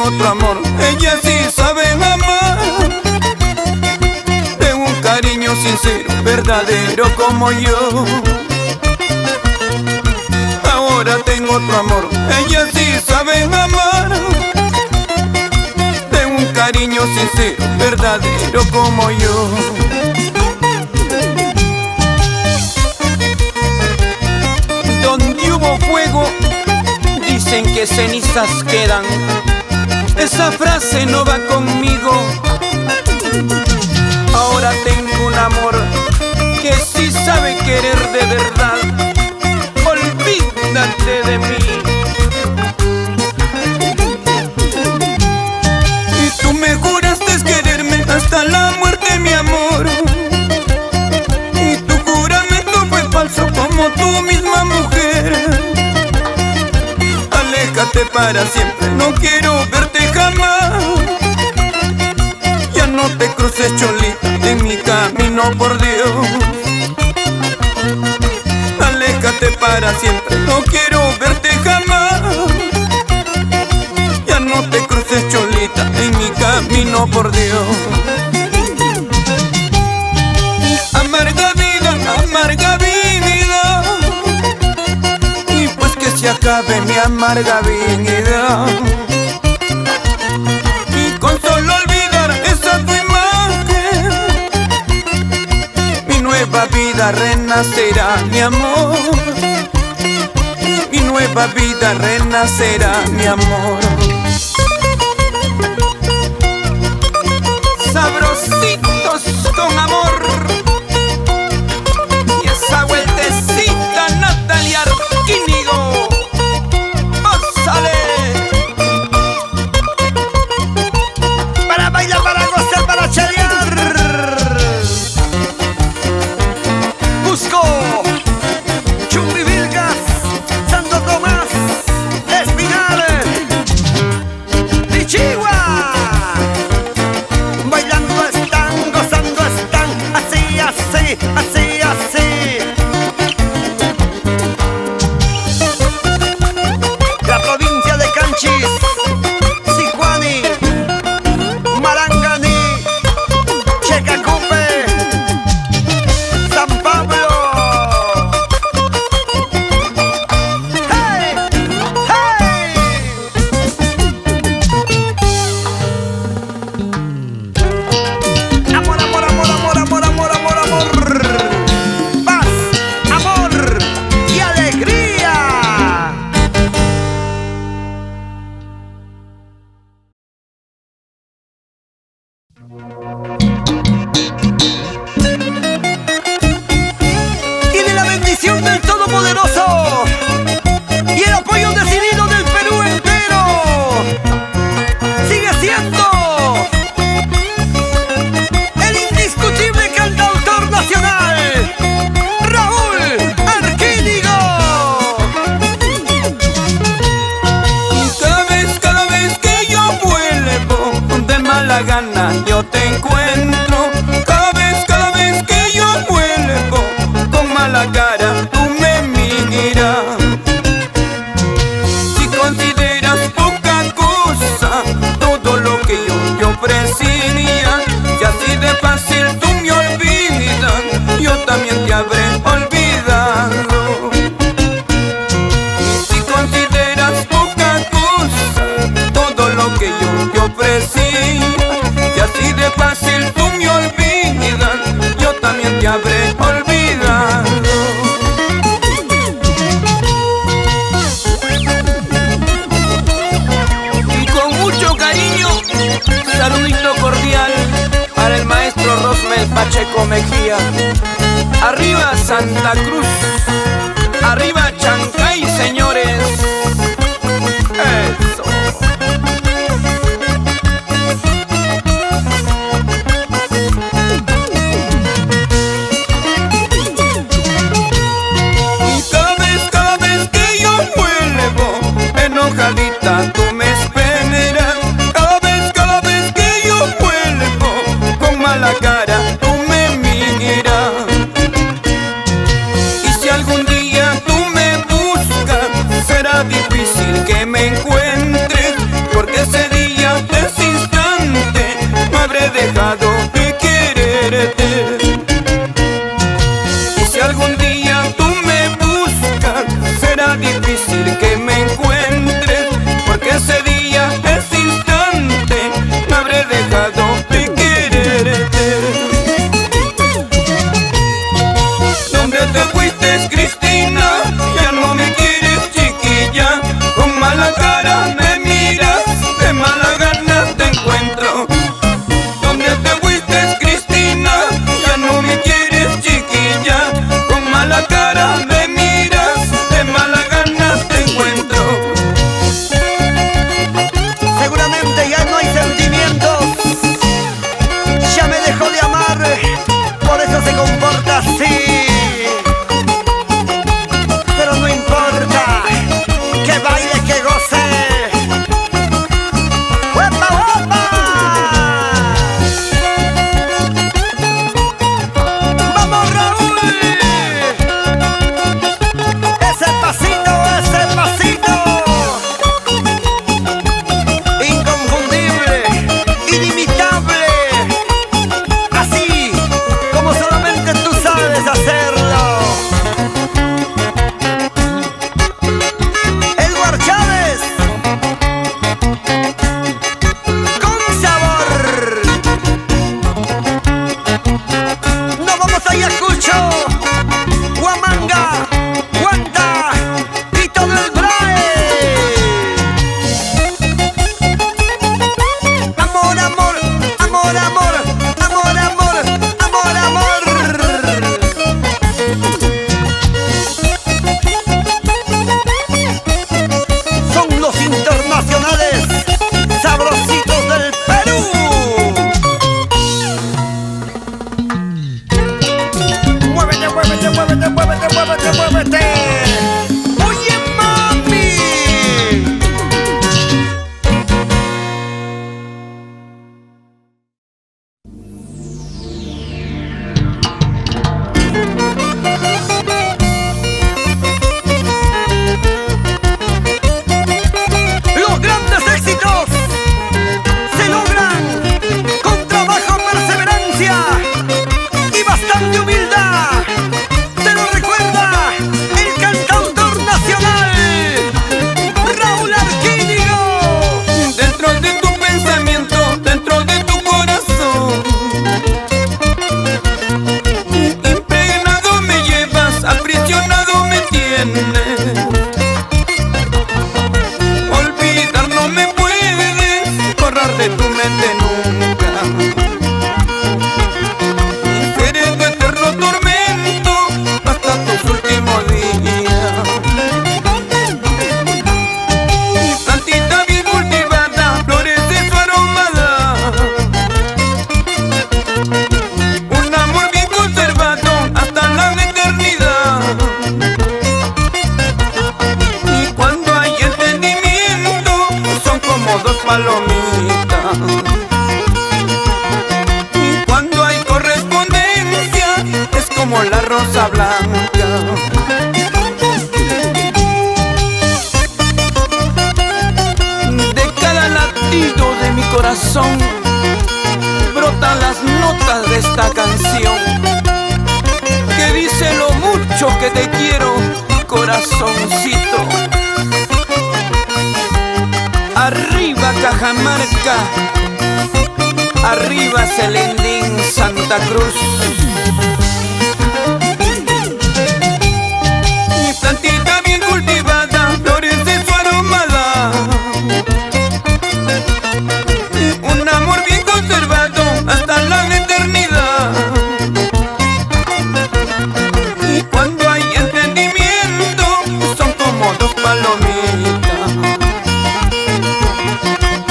otro amor, ella sí sabe amar. De un cariño sincero, verdadero como yo. Ahora tengo otro amor, ella sí sabe amar. De un cariño sincero, verdadero como yo. Donde hubo fuego, dicen que cenizas quedan. Esa frase no va conmigo. Ahora tengo un amor que sí sabe querer de verdad. Olvídate de mí. Y tú me juraste quererme hasta la muerte, mi amor. Y tu juramento fue falso como tú misma, mujer. Aléjate para siempre, no quiero verte jamás. Ya no te cruces, cholita, en mi camino, por Dios. Aléjate para siempre, no quiero verte jamás. Ya no te cruces, cholita, en mi camino, por Dios. Amarga vida, amarga vida. Y pues que se acabe mi amarga vida. Y con solo olvidar esa tu imagen, mi nueva vida renacerá, mi amor. Mi nueva vida renacerá, mi amor. Sabrositos con amor. Y esa vueltecita, Natalia Arquínigo. ¡Ósale! Para bailar, para gozar, para chalear. Cusco, Chumbivilcas, Santo Tomás, Espinal, Pichigua. Bailando están, gozando están, así, así, así, así. La provincia de Canchis, Sicuani, Marangani, Checacupe, San Pablo. ¡Hey! ¡Hey! Amor, amor, amor, amor, amor, amor, amor, amor. Paz, amor y alegría. Tiene la bendición del Todopoderoso y el apoyo decidido del Perú entero. Sigue siendo el indiscutible cantautor nacional, Raúl Arquínigo. Cada vez que yo vuelvo de mala gana, yo te encuentro. Cada vez que yo vuelvo con mala cara, tú me miras. Si consideras poca cosa todo lo que yo te ofrecía, y así de fácil tú me olvidas, yo también te habré olvidado. Si consideras poca cosa todo lo que yo te ofrecía, y así de fácil tú me olvidas, yo también te habré olvidado. Y con mucho cariño, saludito cordial para el maestro Rosmel Pacheco Mejía. Arriba Santa Cruz, arriba Chancay, señores. Eso. Y cada vez que yo vuelvo enojadita, tú me esperas. Cada vez que yo vuelvo con mala cara, tú me miras. Y si algún día tú me buscas, será difícil que me encuentres, porque ese día mala cara me miras, de mala gana te encuentro. ¿Dónde te fuiste, Cristina? Ya no me quieres, chiquilla. Con mala cara me miras, de mala gana te encuentro. Seguramente ya no hay sentimientos, ya me dejó de amar, por eso se comporta así. Pero no importa, que baile, que goce. ¡Uepa, uepa! ¡Vamos, Raúl! ¡Ese pasito, ese pasito! Inconfundible, inimitable, así como solamente tú sabes hacerlo. Edward Chávez, con sabor. Nos vamos a Ayacucho, Huamanga, Huanta y todo el Brae. Amor, amor, amor, amor, amor, amor, amor, amor. Son los internacionales sabrositos del Perú. Muévete, muévete, muévete, muévete, muévete, muévete. Oye, mami. Los grandes éxitos se logran con trabajo, perseverancia y bastante humildad. Te lo recuerda el cantautor nacional Raúl Arquínigo. Dentro de tu pensamiento, dentro de tu corazón, impregnado me llevas, aprisionado me tienes. Olvidar no me puedes, borrar de tu mente nunca. Seré tu eterno tormento hasta tus últimos días. Plantita bien cultivada, florece su aromada. Un amor bien conservado hasta la eternidad. Y cuando hay entendimiento, son como dos palomitas. Y cuando hay correspondencia, es como la rosa blanca. De cada latido de mi corazón brotan las notas de esta canción que dice lo mucho que te quiero, corazoncito. Arriba Cajamarca, arriba Celendín, Santa Cruz. Mi plantita bien cultivada, flores de su aromada. Un amor bien conservado hasta la eternidad. Y cuando hay entendimiento, son como dos palomitas.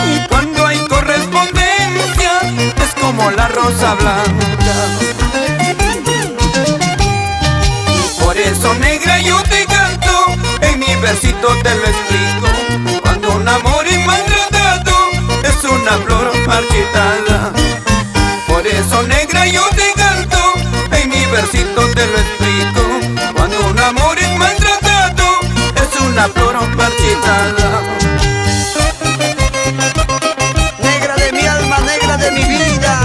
Y cuando hay correspondencia, es como la rosa blanca. Por eso, negra, yo te canto, en mi versito te lo explico. Cuando un amor es maltratado, es una flor marchitada. Por eso, negra, yo te canto, en mi versito te lo explico. Cuando un amor es maltratado, es una flor marchitada. Negra de mi alma, negra de mi vida,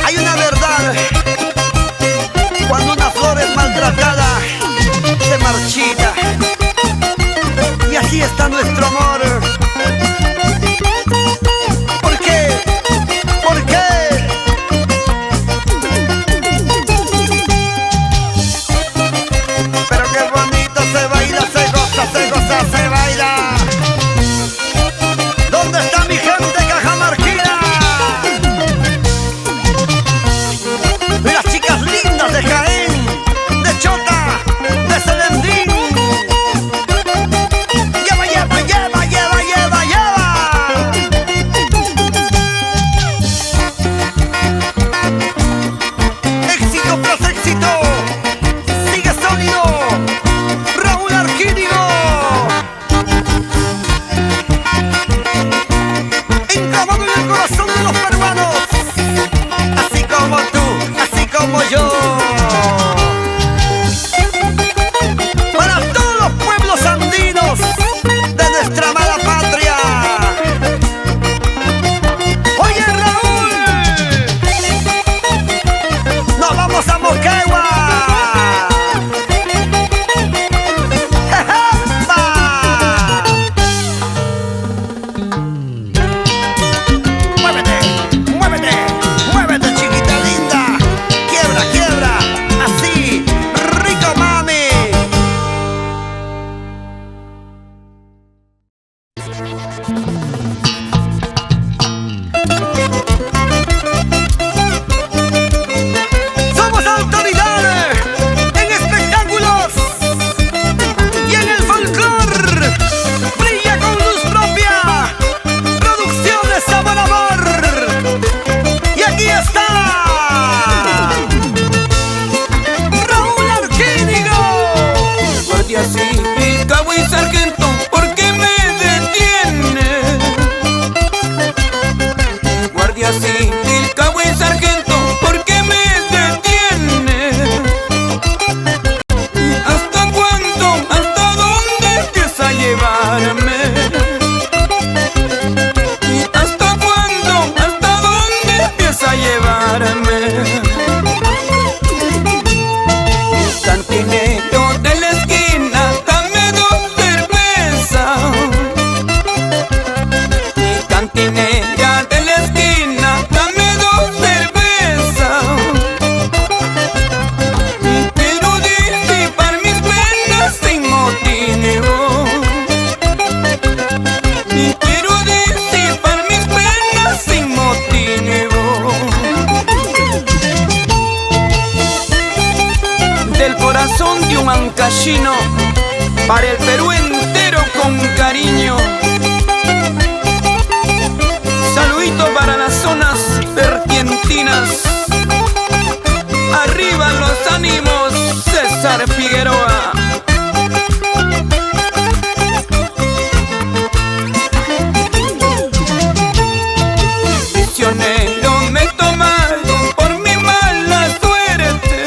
hay una verdad. Cuando una flor es maltratada, se marchita. Y así está nuestro amor. ¿Por qué? ¿Por qué? Pero qué bonito se baila, se goza, se baila. ¿Dónde está mi gente cajamarquina? Las chicas lindas de Jaén, de Chota, de Celendín. Lleva, lleva, lleva, lleva, lleva, lleva. Éxito tras éxito, sigue sólido Raúl Arquídigo. Enclavado en el corazón de los peruanos, así como tú, así como yo. Para todos los pueblos andinos de nuestra amada patria. Oye, Raúl, nos vamos a Moquegua. Muévete, muévete, muévete, chiquita linda. Quiebra, quiebra, así, rico mami. Somos autoridades en espectáculos y en el folclore. Brilla con luz propia. Producciones Sabor Amor. Y aquí está Raúl Arquídigo. Guardia civil, cabo y sargento, ¿por qué me detiene? Guardia civil, cabo y sargento, ¿por qué me detiene? ¿Hasta cuándo? ¿Hasta dónde empieza a llevarme? ¿Hasta cuándo? ¿Hasta dónde empieza a llevarme? Cantinero de la esquina, dame dos cervezas. Cantinera de la esquina, dame dos cervezas. Quiero disipar mis penas sin motivo. Quiero disipar mis penas sin motivo. Del corazón de un ancashino, para el Perú entero con cariño. Saludito para las zonas vertientinas. Arriba los ánimos, César Figueroa. Prisionero me tomaron por mi mala suerte.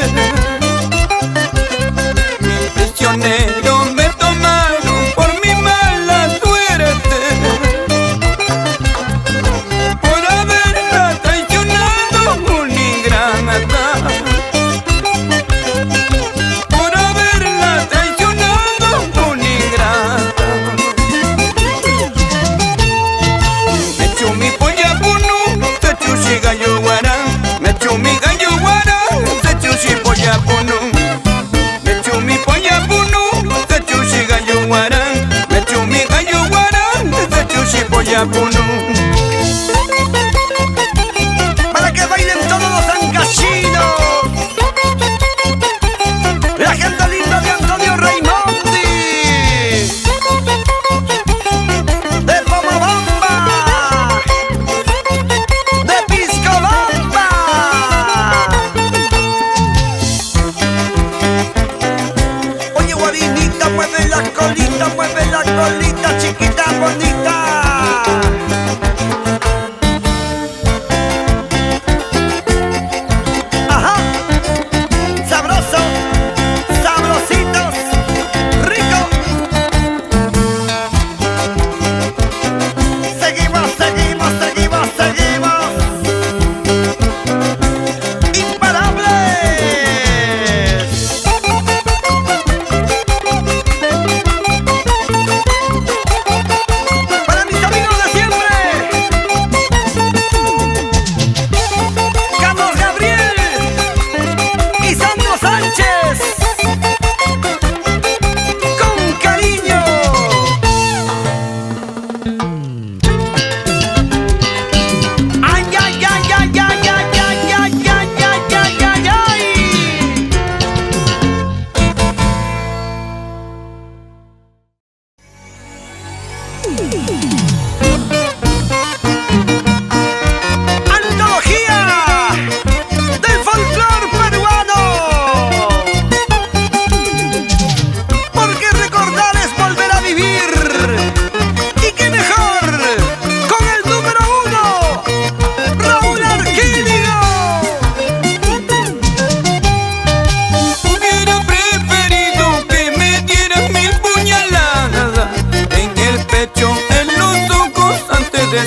Prisionero me tomaron por mi mala suerte. Por haberla traicionado una ingrata. Por haberla traicionado una ingrata. Me echó mi polla punu, se chuchi gallo guará. Me echó mi gallo guará, se chuchi polla punu. Me echó mi polla punu, se chuchi gallo guará. Me echó mi gallo guará, se chuchi polla punu. Para que bailen todos los ancashinos. La gente linda de Antonio Raimondi, de Pomabamba, de Piscobamba. Oye, guarinita, mueve la colita, chiquita bonita. Ajá, sabroso, sabrositos, rico. Seguimos, seguimos, seguimos, seguimos. Imparables. Para mis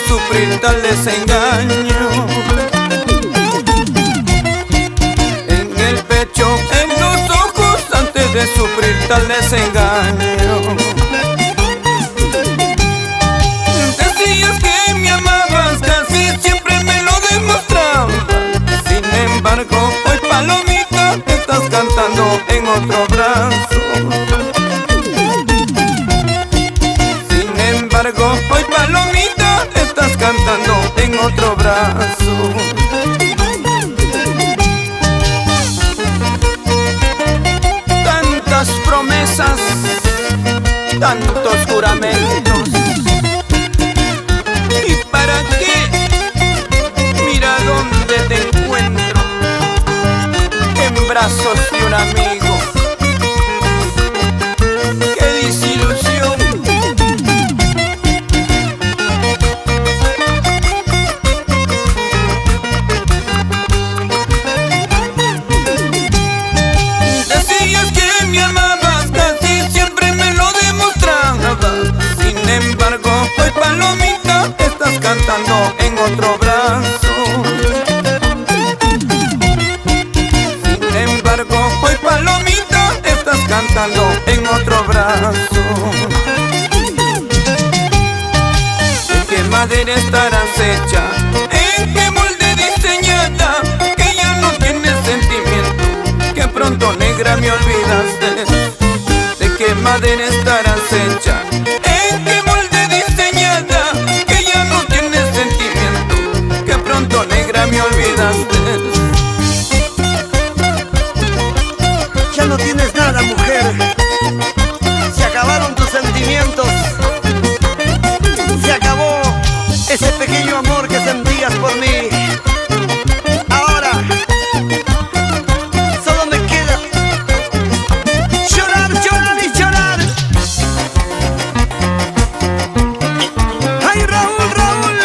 sufrir tal desengaño. En el pecho, en los ojos, antes de sufrir tal desengaño. Decías que me amabas, casi siempre me lo demostrabas. Sin embargo, hoy palomita, estás cantando en otro brazo. Sin embargo, hoy palomita, estás cantando en otro brazo. Tantas promesas, tantos juramentos, ¿y para qué? Mira dónde te encuentro, en brazos de un amigo. ¡Qué desilusión! Decías que me amabas, casi siempre me lo demostrabas. Sin embargo, hoy palomita, estás cantando en otro brazo. Sin embargo, hoy palomita, estás cantando en otro brazo. ¿En qué madera estarás hecha? ¿En qué molde diseñada? Que ya no tienes sentimiento, que pronto negra me olvidaste. ¿De qué madera estarás hecha? ¿En qué molde diseñada? Que ya no tienes sentimiento, que pronto negra me olvidaste. Ya no tienes nada, mujer. Se acabaron tus sentimientos. Se acabó ese pequeño amor que sentías por mí. Ahora solo me queda llorar, llorar y llorar. Ay, Raúl, Raúl,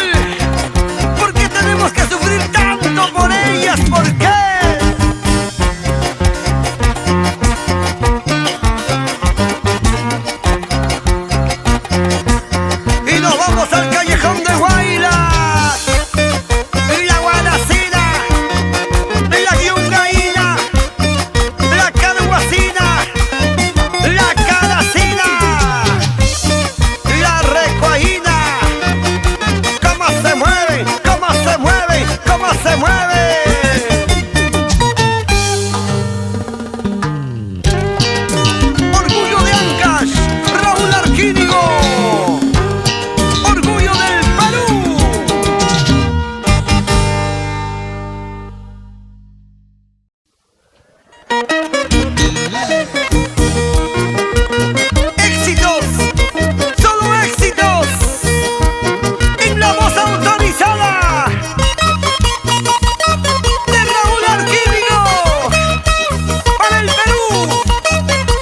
¿por qué tenemos que sufrir tanto por ellas? ¿Por qué? Y nos vamos al callejón de Guaylas, la Guanacina, la Yungaína, la Caruacina, la Calacina, la Recuaína. ¿Cómo se mueve? ¿Cómo se mueve? ¿Cómo se mueve? Orgullo de Ancash, Raúl Arquínigo. Orgullo del Perú. Éxitos, solo éxitos, en la voz autorizada de Raúl Arquínigo, para el Perú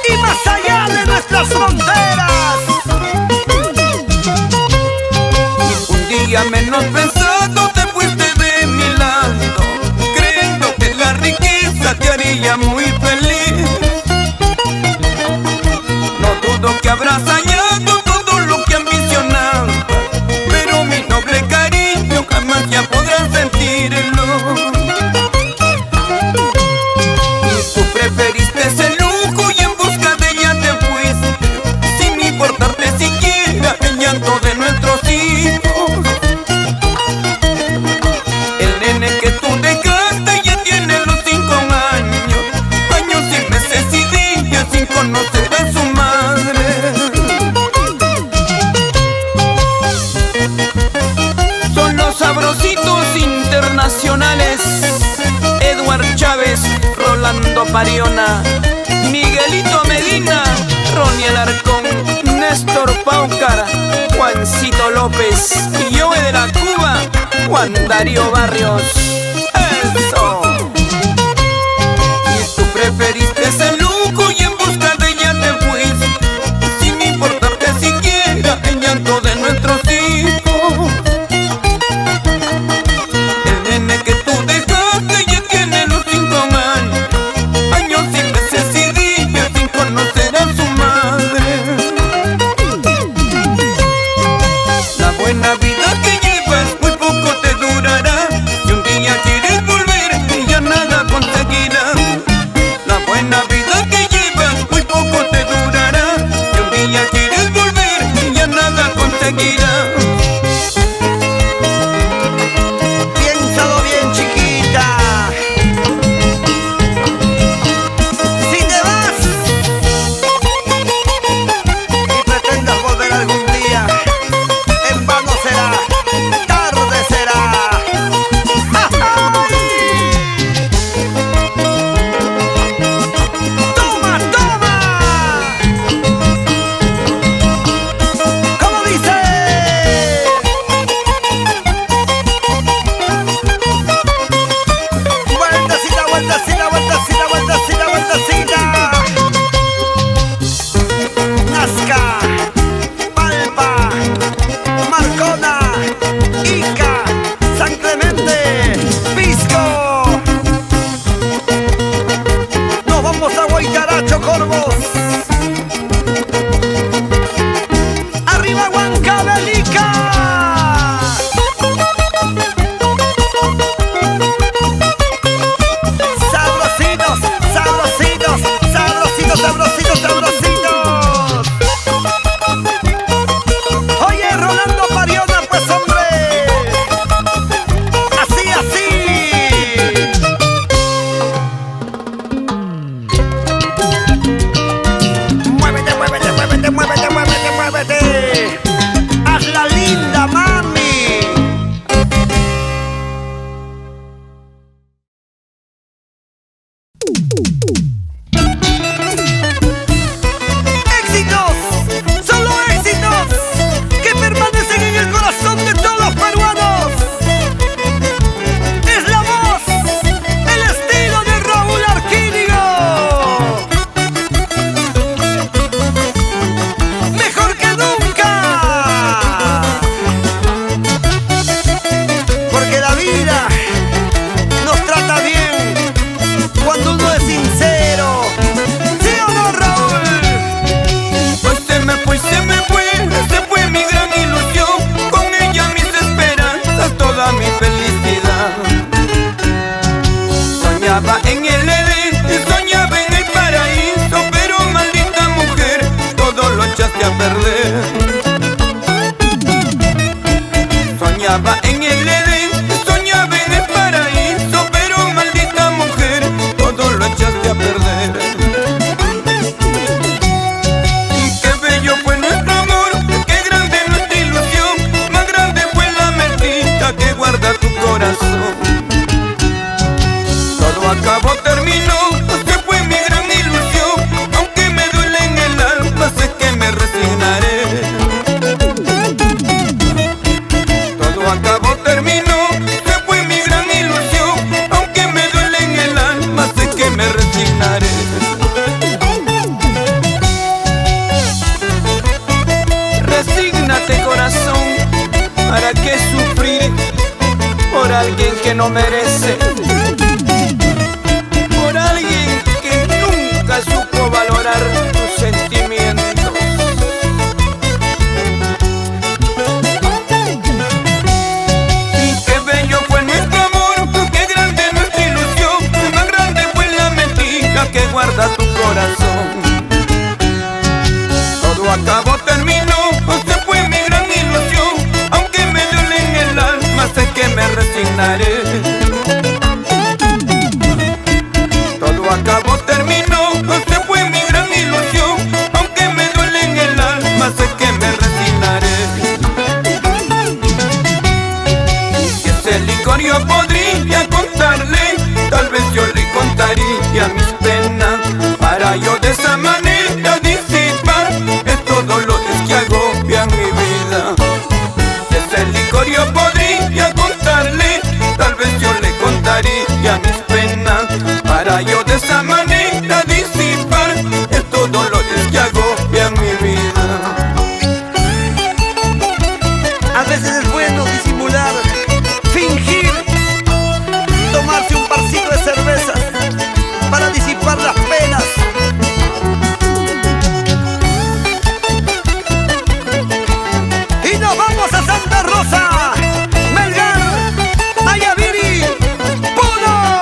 y más allá de nuestras fronteras. Un día menos pensado te fuiste de mi lado, creyendo que la riqueza te haría muy feliz. No dudo que habrás dañado todo lo que ambicionaba, pero mi noble cariño jamás ya podrás sentirlo. Tú preferiste ese lujo y en busca de ella te fuiste, sin importarte siquiera el llanto de nuestros hijos. El nene que tú dejaste ya tiene los 5 años, años y meses y días sin conocer a su madre. Son los sabrositos internacionales: Edward Chávez, Rolando Pariona, Miguelito Medina, Ronnie Alarcón, Néstor Paucar, Juan Juancito López y Joe de la Cuba, Juan Darío Barrios. ¡Eso! Y tú preferiste ese lujo y en busca de ella te fuiste, sin importarte siquiera el llanto de nuestros hijos. El nene que tú dejaste ya tiene los 5 años sin meses y días sin conocer a su madre. La buena vida que llevas muy poco te durará, y un día quieres volver y ya nada conseguirás. La buena vida que llevas muy poco te durará, y un día quieres volver y ya nada conseguirás. Piénsalo bien, chiquita. Si te vas y pretendas volver algún día, en vano será, tarde será. ¡Toma, toma! ¿Cómo dice? Vueltecita, vueltecita, vueltecita, vueltecita, vueltecita. Nazca, Palpa, Marcona, Ica, San Clemente, Pisco. Nos vamos a Guaycaracho, Corvos. ¡Arriba, Huancavelica! Sabrositos, sabrositos, sabrositos, sabrositos, sabrositos. Oye, Rolando Pariona, pues hombre. Así, así. Muévete, muévete, muévete, muévete, muévete, muévete. Hazla linda, mami. Éxitos, solo éxitos, que permanecen en el corazón de todos los peruanos. Es la voz, el estilo de Raúl Arquínigo. Mejor que nunca. Porque la vida nos trata bien cuando uno es sincero. ¿Sí o no, Raúl? Pues se fue mi gran ilusión, con ella mis esperanzas, toda mi felicidad. Soñaba en el Edén, soñaba en el paraíso, pero maldita mujer, todo lo echaste a perder. Soñaba en el Edén, soñaba en el paraíso, pero maldita mujer, todo lo echaste a perder. Qué bello fue nuestro amor, qué grande nuestra ilusión, más grande fue la mentira que guarda tu corazón. Todo acabó, terminó, se fue mi gran ilusión, aunque me duele en el alma, sé que me resignaré. Todo acabó, terminó, se fue mi gran ilusión, aunque me duele en el alma, sé que me resignaré. Resígnate, corazón, ¿para qué sufrir por alguien que no merece? Por alguien que nunca supo valorar tus sentimientos. Y qué bello fue nuestro amor, qué grande nuestra ilusión, más grande fue la mentira que guarda tu corazón. Todo acabó, terminó, se fue mi gran ilusión, aunque me duele en el alma, sé que me resignaré. A veces es bueno disimular, fingir, tomarse un parcito de cerveza para disipar las penas. Y nos vamos a Santa Rosa, Melgar, Ayaviri, Puno.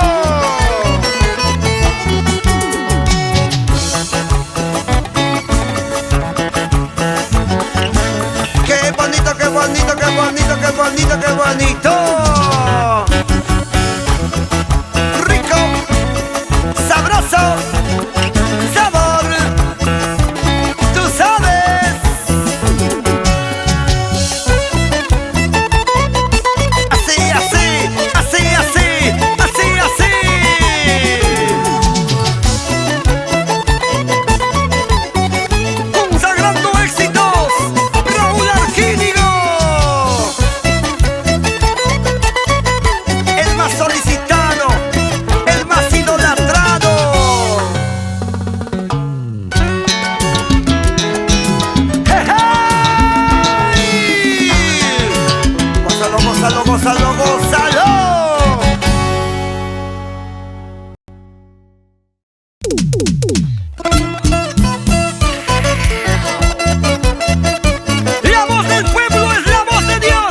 Qué bonito, qué bonito, qué bonito, qué bonito, qué bonito. Rico, sabroso, sabor, tú sabes. Así, así, así, así, así, así. Consagrando éxitos, Raúl Arquínigo, el más solicitado, el más idolatrado. ¡Hey! Gózalo, gózalo, gózalo, gózalo. La voz del pueblo es la voz de Dios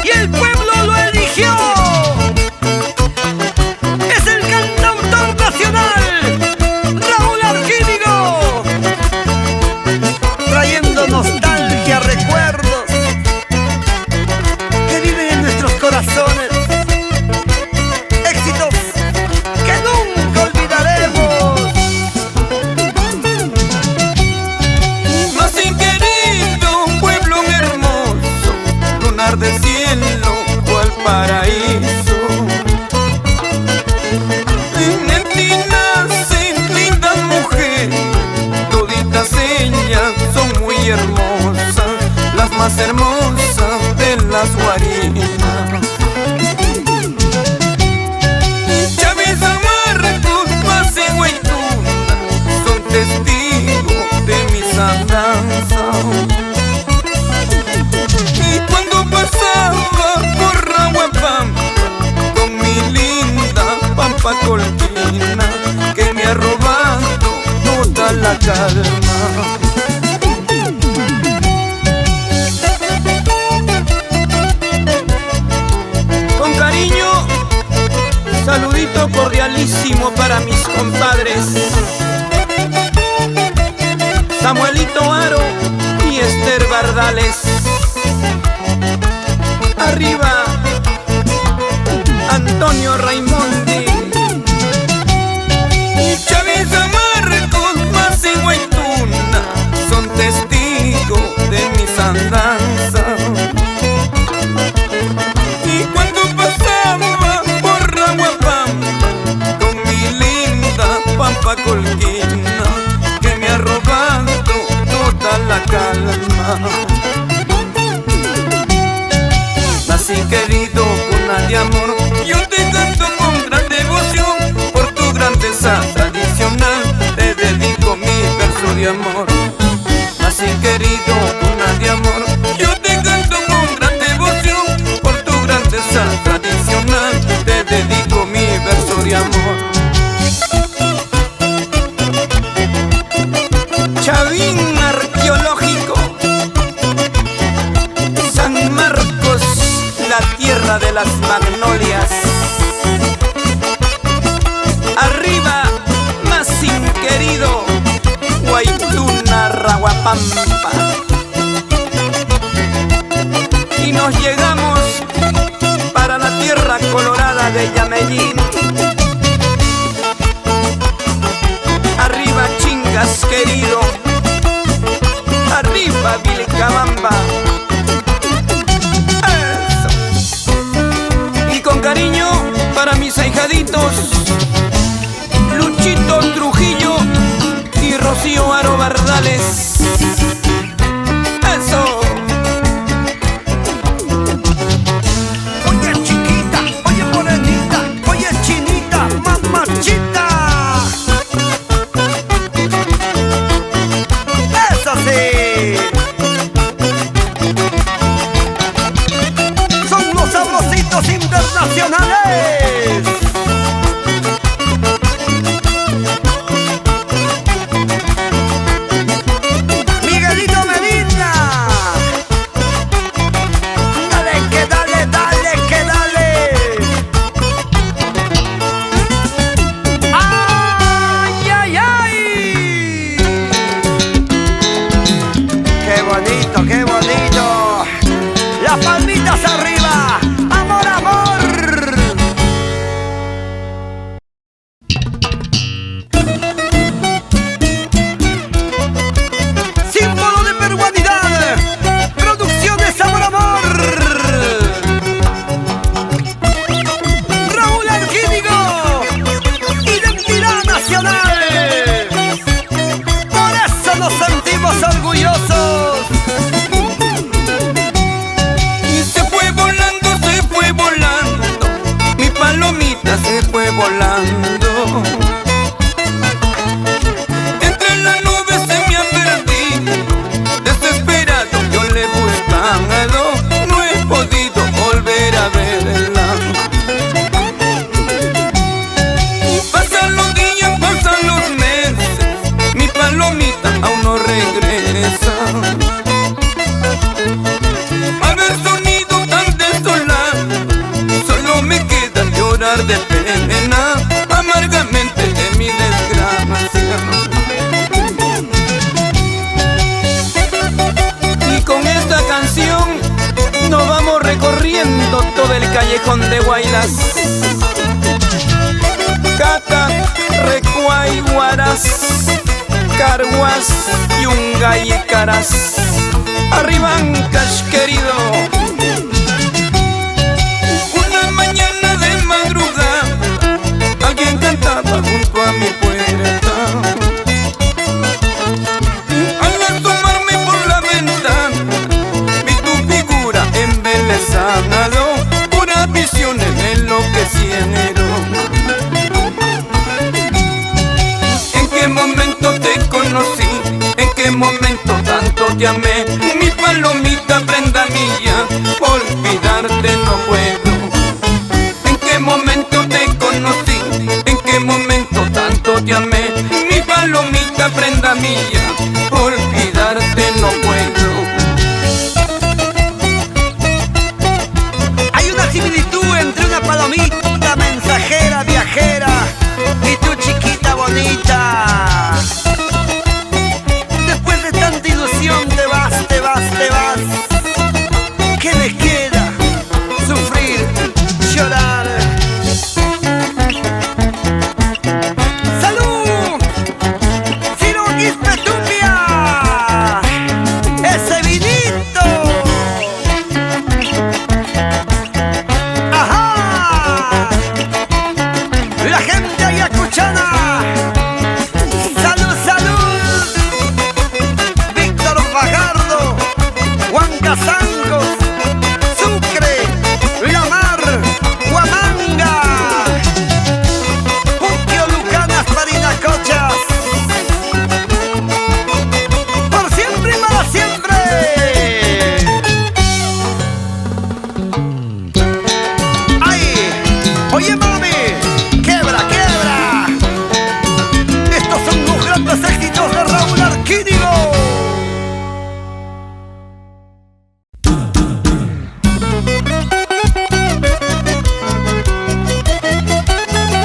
y el pueblo lo eligió. Es el cantautor nacional Raúl Arquínigo, trayendo nostalgia, recuerdos que viven en nuestros corazones, éxitos que nunca olvidaremos. Más sin querido, pueblo hermoso, lunar de cielo, cual paraíso. En ti nacen lindas mujeres, toditas ellas son muy hermosas, las más hermosas de las guarinas. Chávez, Marcos, Macegua y Tuna son testigos de mis andanzas. Y cuando pasaba por Rahuapampa con mi linda pampa colquina, que me ha robado toda la calma. Con cariño, saludito cordialísimo para mis compadres Samuelito Aro y Esther Bardales. Arriba, Antonio Raimondi. Chávez, Marcos, Macegua y Tuna son testigos de mis andanzas. Y cuando pasaba por Rahuapampa con mi linda pampa colquina, que me ha robado toda la calma. Así querido, cuna de amor, yo te canto con gran devoción. Por tu grandeza tradicional te dedico mi verso de amor. Así querido, cuna de amor, yo te canto con gran devoción. Por tu grandeza tradicional te dedico mi verso de amor. Chavín arqueológico, San Marcos, la tierra de las magnolias. Arriba, más sin querido, Guaytuna, Rahuapampa. Y nos llegamos para la tierra colorada de Yamellín. Arriba, Chingas querido, arriba, Vilcabamba. Eso. Y con cariño para mis ahijaditos Luchito Trujillo y Rocío Aro Bardales. Eso. Oye chiquita, oye morenita, oye chinita, mamachita. Eso sí. callejón de Guaylas, Cata, Recuay, Huaraz, Carguas, Yungay y Caras. Arriba Ancash querido. Una mañana de madrugada alguien cantaba junto a mi puerta. Al asomarme por la ventana vi tu figura embelesada, puras visiones me enloquecieron. ¿En qué momento te conocí? ¿En qué momento tanto te amé? Mi palomita prenda mía, olvidarte no puedo. ¿En qué momento te conocí? ¿En qué momento tanto te amé? Mi palomita prenda mía, olvidarte no puedo. Hay una similitud entre una palomita mensajera, viajera y tu chiquita bonita. Después de tanta ilusión te vas, te vas, te vas. ¿Qué me queda? Sufrir, llorar. ¡Salud! ¡Ciro Guispetumbia! ¡Ese vinito! ¡Ajá! La gente ayacuchana. ¡Salud, salud! Víctor Fajardo, Huancazangos, Sucre, La Mar, Huamanga, Puquio, Lucanas, Parinacochas. Por siempre y para siempre. ¡Ay! Oye, mami, quiebra, quiebra. Estos son los grandes éxitos de Raúl Arquínigo.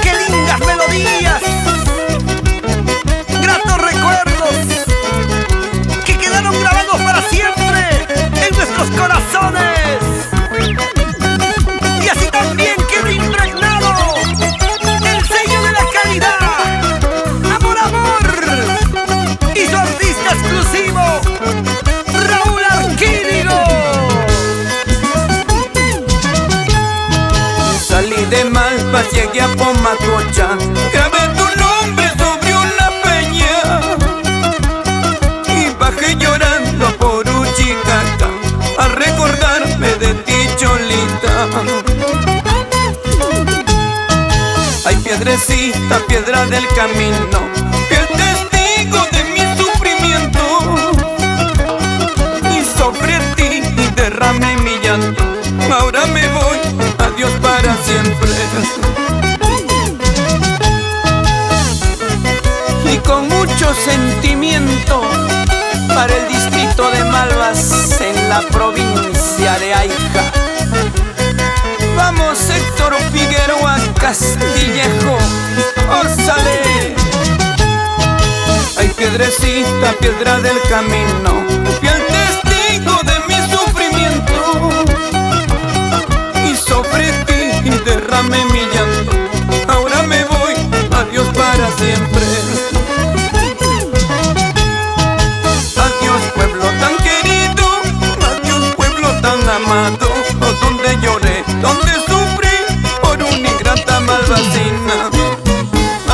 ¡Qué lindas melodías! Gratos recuerdos que quedaron grabados para siempre en nuestros corazones. Y así también quedó impregnado el sello de la calidad. Amor, amor. Y su artista exclusivo, Raúl Arquínigo. Salí de Malpas, llegué a Pomacocha, grabé tu nombre sobre una peña y bajé llorando por Uchicaca a recordarme de ti, Cholita. Ay, piedrecita, piedra del camino, fiel testigo de mi sufrimiento, y sobre ti derramé mi llanto. Ahora me voy, adiós para siempre. Y con mucho sentimiento para el distrito de Malvas en la provincia de Ayca. Vamos, Héctor Figueroa Castillejo, ósale. Ay, piedrecita, piedra del camino, fiel testigo de mi sufrimiento, y sobre ti derramé mi llanto. Ahora me voy, adiós para siempre. Adiós, pueblo tan querido, adiós, pueblo tan amado, donde lloré, donde sufrí por una ingrata malvacina.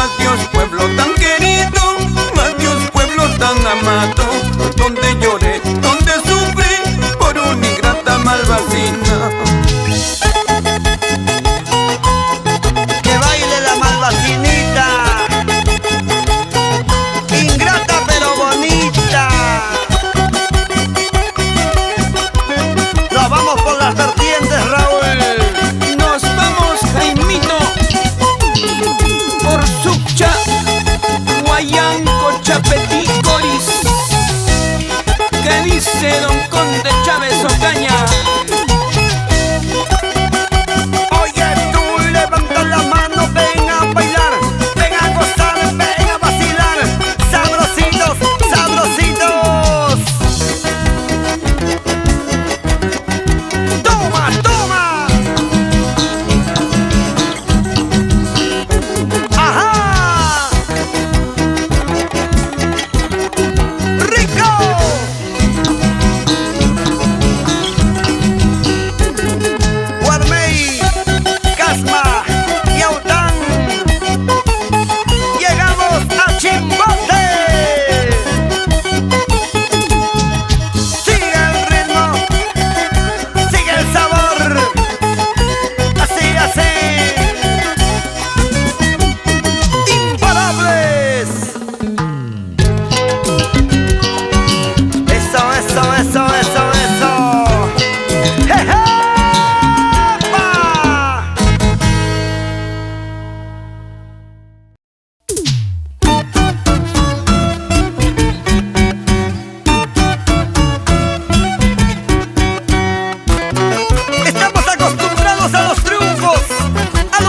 Adiós, pueblo tan querido, adiós, pueblo tan amado, donde lloré, donde sufrí por una ingrata malvacina. Que baile la malvacinita, ingrata pero bonita. Nos vamos por las vertientes, Raúl. Nos vamos, Jaimito, por Succha, Guayanco, Chapetí, Coris.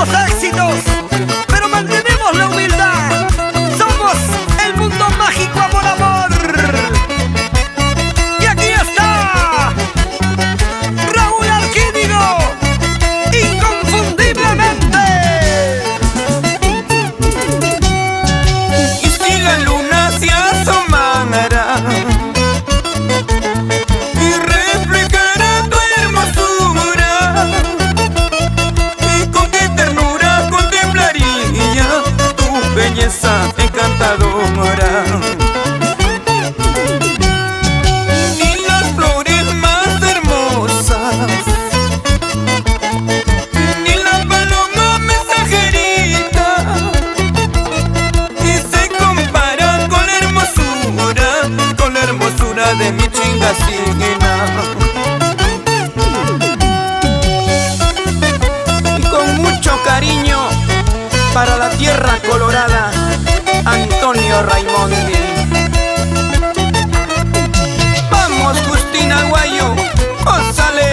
los éxitos, pero mantenemos la humildad. Somos el mundo mágico Amor Amor. Y aquí está Raúl Arquídigo, inconfundiblemente. Y si la luna se asomara y reflejará tu hermosura, y con qué ternura contemplaría tu belleza encantadora. Ni las flores más hermosas, ni la paloma mensajerita, y se compara con la hermosura de mi chingacina. Y con mucho cariño para la tierra colorada, Antonio Raimondi. Vamos, Justina Guayo, ósale.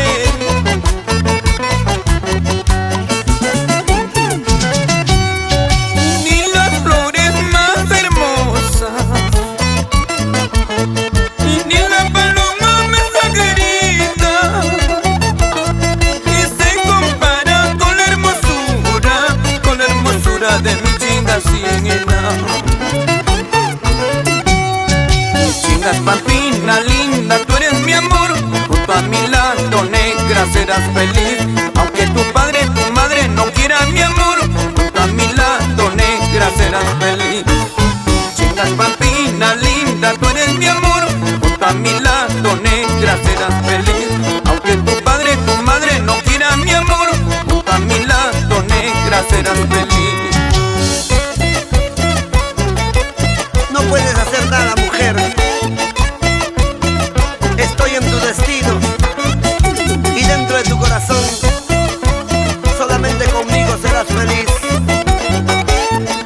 Ni las flores más hermosas, ni la paloma mensajerita, y se compara con la hermosura de mi chingacina. Chingas Pampina linda, tú eres mi amor, junto a mi lado negra serás feliz. Aunque tu padre, tu madre no quieran mi amor, junto a mi lado negra serás feliz. Chingas Pampina linda, tú eres mi amor, junto a mi lado negra serás feliz. Aunque tu padre, tu madre no quieran mi amor, junto a mi lado negra serás feliz. No puedes hacer nada, mujer. Estoy en tu destino y dentro de tu corazón. Solamente conmigo serás feliz.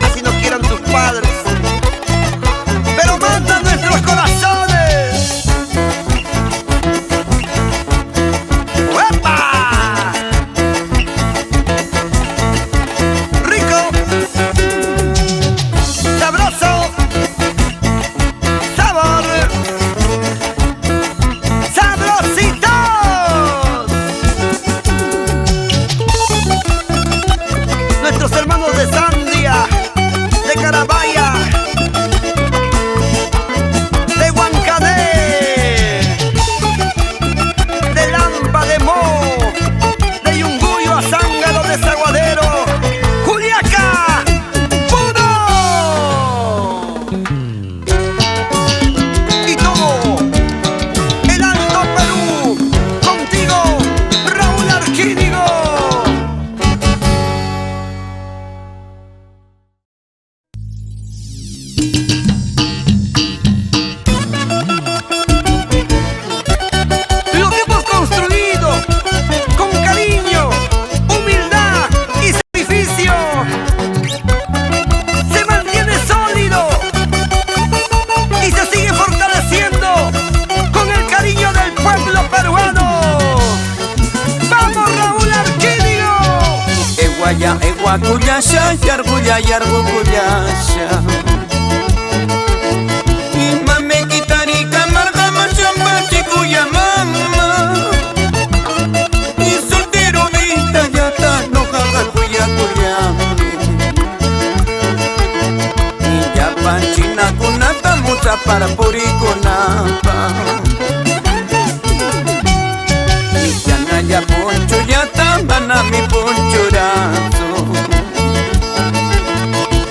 Así no quieran tus padres, pero manda nuestros corazones. ¡Uepa! Rico, sabroso, sabor, sabrositos. Nuestros hermanos de Sandia, de Carabaya, de Huancané, de Lampa de Mo, de Yunguyo a Zángaro de Zaguadero, Juliaca, Puno y todo el Alto Perú. Contigo, Raúl Arquídigo. Lo que hemos construido con cariño, humildad y sacrificio se mantiene sólido y se sigue fortaleciendo con el cariño del pueblo peruano. ¡Vamos, Raúl Arquídigo! Eguaya, eguacuyasha, yarguya, yargucuyasha. Y mame quitari camarga machamba chicuya mama. Y soltero vista ya está no jaga cuya cuya. Y ya panchina kunata mucha para puriconapa. Y ya naya poncho ya tambana mi ponchorazo.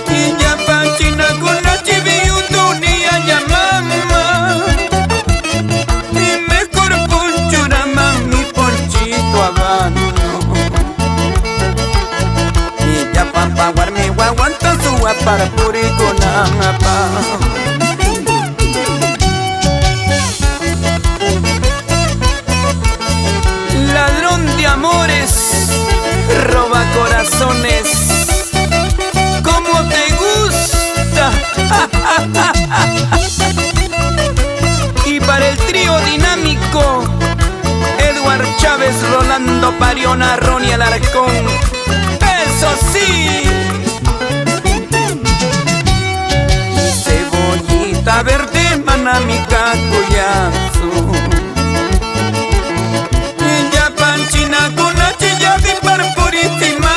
Y ya panchina con la chiviutu ni ya mama. Y mejor ponchorama mi ponchito habano. Y ya pampa guarme guaguanta suwa para puriconapa. Ladrón de amores, roba corazones, como te gusta. Y para el trío dinámico, Edward Chávez, Rolando Pariona, Ronnie Alarcón. ¡Eso! eso sí. Cebollita verde, manamica, cuyazo. Ya panchina con la chilla de parpurísima.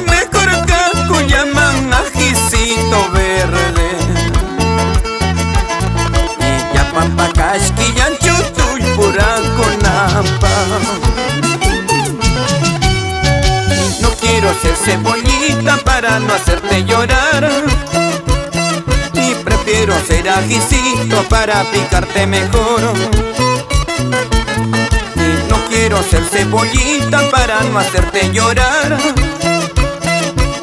Mejor caco llaman ajicito verde. Y ya pampa casquillan chutuy pura conapa. No quiero ser cebollita para no hacerte llorar, y prefiero ser ajicito para picarte mejor. Y no quiero ser cebollita para no hacerte llorar,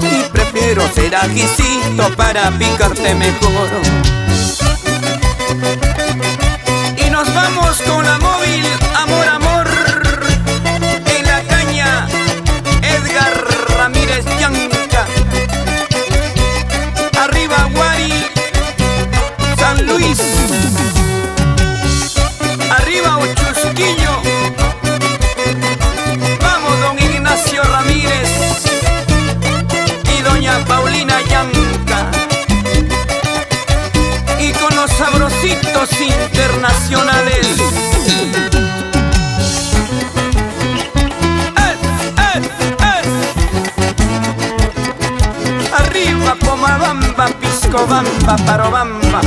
y prefiero ser ajicito para picarte mejor. Y nos vamos con la móvil Amor Amor en la caña, Edgar Ramírez Yanca. Arriba Guari, San Luis. Arriba Ochusquillo. Vamos don Ignacio Ramírez y doña Paulina Yanca. Y con los sabrositos internacionales. Arriba Pomabamba, Piscobamba, Parobamba.